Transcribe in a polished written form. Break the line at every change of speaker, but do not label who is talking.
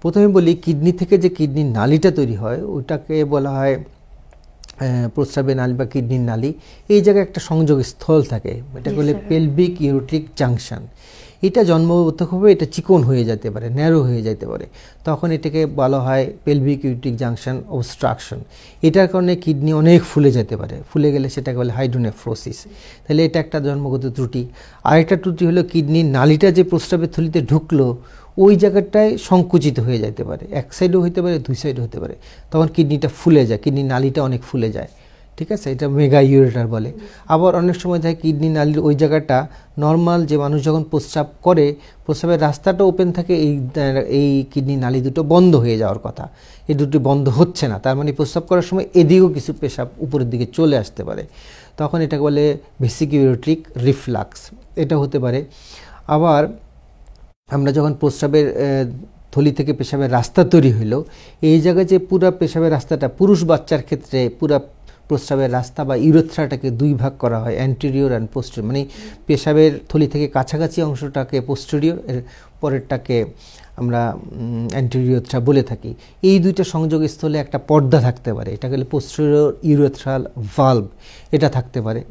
প্রথমে বলি কিডনি থেকে যে কিডনির নালিটা তৈরি হয় ওটাকে বলা হয় প্রস্রাবের নালী বা কিডনির নালী। এই জায়গায় একটা সংযোগ স্থল থাকে, এটা বলে পেলভিক ইউরেট্রিক জাংশন। এটা জন্মগতভাবে এটা চিকন হয়ে যেতে পারে, ন্যারো হয়ে যেতে পারে, তখন এটাকে বলা হয় পেলভিক ইউরেট্রিক জাংশন অবস্ট্রাকশন। এটার কারণে কিডনি অনেক ফুলে যেতে পারে, ফুলে গেলে সেটাকে বলে হাইড্রোনেফ্রোসিস। তাহলে এটা একটা জন্মগত ত্রুটি। আরেকটা ত্রুটি হলো কিডনির নালীটা যে প্রস্রাবের থলিতে ঢুকলো ওই জায়গাটায় সংকুচিত হয়ে যেতে পারে, এক সাইডও হতে পারে, দুই সাইডও হতে পারে, তখন কিডনিটা ফুলে যায়, কিডনির নালীটা অনেক ফুলে যায়, ঠিক আছে, এটা মেগা ইউরেটার বলে। আবার অনেক সময় থাকে কিডনি নালীর ওই জায়গাটা নর্মাল যে মানুষ যখন প্রস্রাব করে প্রস্রাবের রাস্তাটা ওপেন থাকে, এই কিডনি নালী দুটো বন্ধ হয়ে যাওয়ার কথা, এই দুটি বন্ধ হচ্ছে না, তার মানে প্রস্রাব করার সময় এদিকেও কিছু পেশাব উপরের দিকে চলে আসতে পারে, তখন এটাকে বলে ভেসিক ইউরেট্রিক রিফ্লাক্স, এটা হতে পারে। আবার আমরা যখন প্রস্রাবের থলি থেকে পেশাবের রাস্তা তৈরি হইলো, এই জায়গায় যে পুরা পেশাবের রাস্তাটা, পুরুষ বাচ্চার ক্ষেত্রে পুরা প্রস্রাবের রাস্তা বা ইউরেথ্রাটাকে দুই ভাগ করা হয়, অ্যান্টেরিয়র অ্যান্ড পোস্টেরিয়র, মানে পেশাবের থলি থেকে কাছাকাছি অংশটাকে পোস্টেরিয়র, এর পরেরটাকে আমরা অ্যান্টেরিয়রটা বলে থাকি। এই দুইটা সংযোগস্থলে একটা পর্দা থাকতে পারে, এটা গেলে পোস্টেরিয়র ইউরেথ্রাল ভালভ, এটা থাকতে পারে।